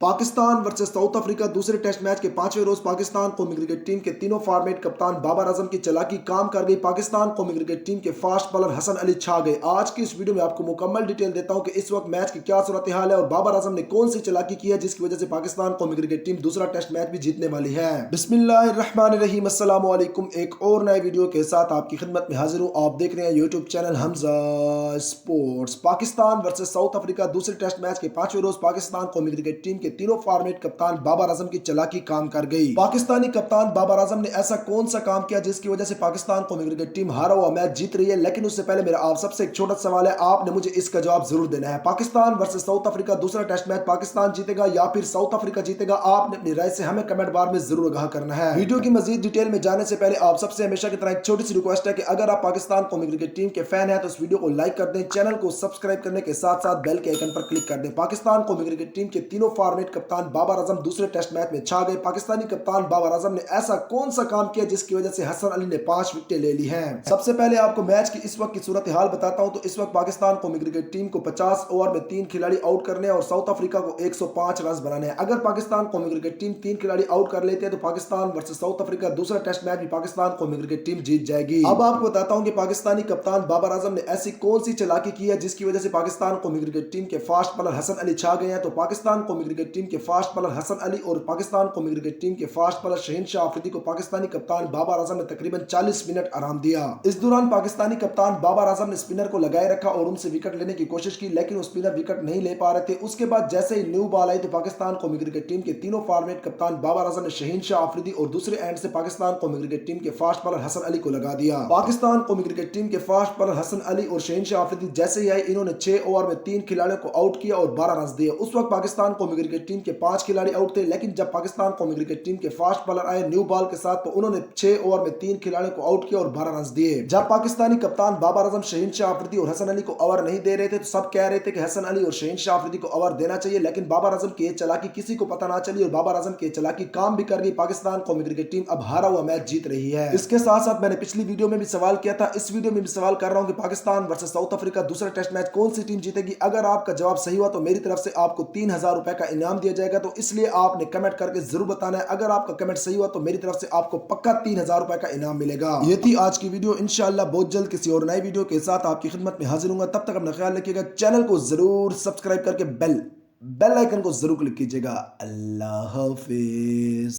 Pakistan versus south Africa दूसरे test match के पांचवें रोज पाकिस्तान कौमी क्रिकेट टीम के तीनों फॉर्मेट कप्तान बाबर आजम की चालाकी काम कर गई। पाकिस्तान कौमी क्रिकेट टीम के फास्ट बॉलर हसन अली छा गए। आज की इस वीडियो में आपको मुकम्मल डिटेल देता हूं कि इस वक्त मैच की क्या सूरत हाल है और बाबर आजम ने कौन सी चालाकी की है जिसकी वजह से पाकिस्तान कौमी क्रिकेट टीम दूसरा टेस्ट मैच भी जीतने वाली है। बिस्मिल्लाहिर्रहमानिर्रहीम, अस्सलाम वालेकुम। एक और नए वीडियो के साथ आपकी खिदमत में हाजिर हूं। आप देख रहे हैं YouTube channel Hamza sports. Pakistan versus south Africa दूसरे टेस्ट मैच के पांचवें रोज पाकिस्तान कौमी क्रिकेट टीम के तीनों फॉर्मेट कप्तान बाबर आजम की चालाकी काम कर गई। पाकिस्तानी कप्तान बाबर आजम ने ऐसा कौन सा काम किया जिसकी वजह से पाकिस्तान कौमी क्रिकेट टीम हारा हुआ मैच जीत रही है। लेकिन उससे पहले मेरा आप सबसे एक छोटा सवाल है, आपने मुझे इसका जवाब जरूर देना है। पाकिस्तान वर्सेस साउथ अफ्रीका दूसरा टेस्ट मैच पाकिस्तान जीतेगा या फिर साउथ अफ्रीका जीतेगा? आपने अपनी राय से हमें कमेंट बार में जरूर आगाह करना है। वीडियो की मजीद डिटेल में जाने से पहले आप सबसे हमेशा की तरह एक छोटी सी रिक्वेस्ट है कि अगर आप पाकिस्तान कौमी क्रिकेट टीम के फैन हैं तो इस वीडियो को लाइक कर दें, चैनल को सब्सक्राइब करने के साथ साथ बेल के आइकन पर क्लिक कर दें। पाकिस्तान कौमी क्रिकेट टीम के तीनों फॉर्मेट कप्तान बाबर आजम दूसरे टेस्ट मैच में छा गए। पाकिस्तानी कप्तान बाबर आजम ने ऐसा कौन सा काम किया जिसकी वजह से हसन अली ने 5 विकेटें ले ली हैं। सबसे पहले आपको मैच की इस वक्त की सूरत हाल बताता हूं तो इस वक्त पाकिस्तान कौमी क्रिकेट टीम को 50 ओवर में 3 खिलाड़ी आउट करने और साउथ अफ्रीका को 105 रन बनाने हैं। अगर पाकिस्तान कौमी क्रिकेट टीम 3 खिलाड़ी आउट कर लेते हैं तो पाकिस्तान वर्सेस साउथ अफ्रीका दूसरा टेस्ट मैच भी पाकिस्तान कौमी क्रिकेट टीम जीत जाएगी। अब आपको बताता हूं कि पाकिस्तानी कप्तान बाबर आजम ने ऐसी कौन सी चालाकी की है जिसकी वजह से पाकिस्तान कौमी क्रिकेट टीम के फास्ट बॉलर हसन अली छा गए हैं। तो पाकिस्तान कौमी क्रिकेट टीम के फास्ट बॉलर हसन अली और पाकिस्तान कौमी क्रिकेट टीम के फास्ट बॉलर शहीन शाह अफरीदी को पाकिस्तानी कप्तान बाबर आजम ने तकरीबन 40 मिनट आराम दिया। इस दौरान पाकिस्तानी कप्तान बाबर आजम ने स्पिनर को लगाए रखा और उनसे विकेट लेने की कोशिश की, लेकिन वो स्पिनर विकेट नहीं ले पा रहे थे। उसके बाद जैसे ही न्यू बॉल आई तो पाकिस्तान कौमी क्रिकेट टीम के तीनों फॉर्मेट कप्तान बाबर आजम ने शहीन शाह अफरीदी और दूसरे एंड से पाकिस्तान कौमी क्रिकेट टीम के फास्ट बॉलर हसन अली को लगा दिया। पाकिस्तान कौमी क्रिकेट टीम के फास्ट बॉलर हसन अली और शहीन शाह अफरीदी जैसे ही आए इन्होंने 6 ओवर में 3 खिलाड़ियों को आउट किया और 12 रन दिए। उस वक्त पाकिस्तान कौमी क्रिकेट टीम के 5 खिलाड़ी आउट थे, लेकिन जब पाकिस्तान कौमी क्रिकेट टीम के फास्ट बॉलर आए न्यू बॉल के साथ तो उन्होंने 6 ओवर में 3 खिलाड़ियों को आउट किया और 12 रन दिए। जब पाकिस्तानी कप्तान बाबर आजम शहीन शाह अफरीदी और हसन अली को ओवर नहीं दे रहे थे तो सब कह रहे थे कि हसन अली और शहीन शाह अफरीदी को ओवर देना चाहिए, लेकिन बाबर आजम की चालाकी किसी को पता ना चली और बाबर आजम की चालाकी काम भी कर गई। पाकिस्तान कौमी क्रिकेट टीम अब हारा हुआ मैच जीत रही है। इसके साथ साथ मैंने पिछली वीडियो में भी सवाल किया था, इस वीडियो में भी सवाल कर रहा हूं कि पाकिस्तान वर्सेस साउथ अफ्रीका दूसरा टेस्ट मैच कौन सी टीम जीतेगी। अगर आपका जवाब सही हुआ तो मेरी तरफ से आपको 3000 रुपए का इनाम दिया जाएगा, तो इसलिए आपने कमेंट करके जरूर बताना है। अगर आपका कमेंट सही हुआ तो मेरी तरफ से आपको पक्का 3000 रुपए का इनाम मिलेगा। ये थी आज की वीडियो। इंशाल्लाह बहुत जल्द किसी और नई वीडियो के साथ आपकी खिदमत में हाजिर हूंगा। तब तक अपना ख्याल रखिएगा। चैनल को जरूर सब्सक्राइब करके बेल आइकन को जरूर क्लिक कीजिएगा। अल्लाह हाफिज।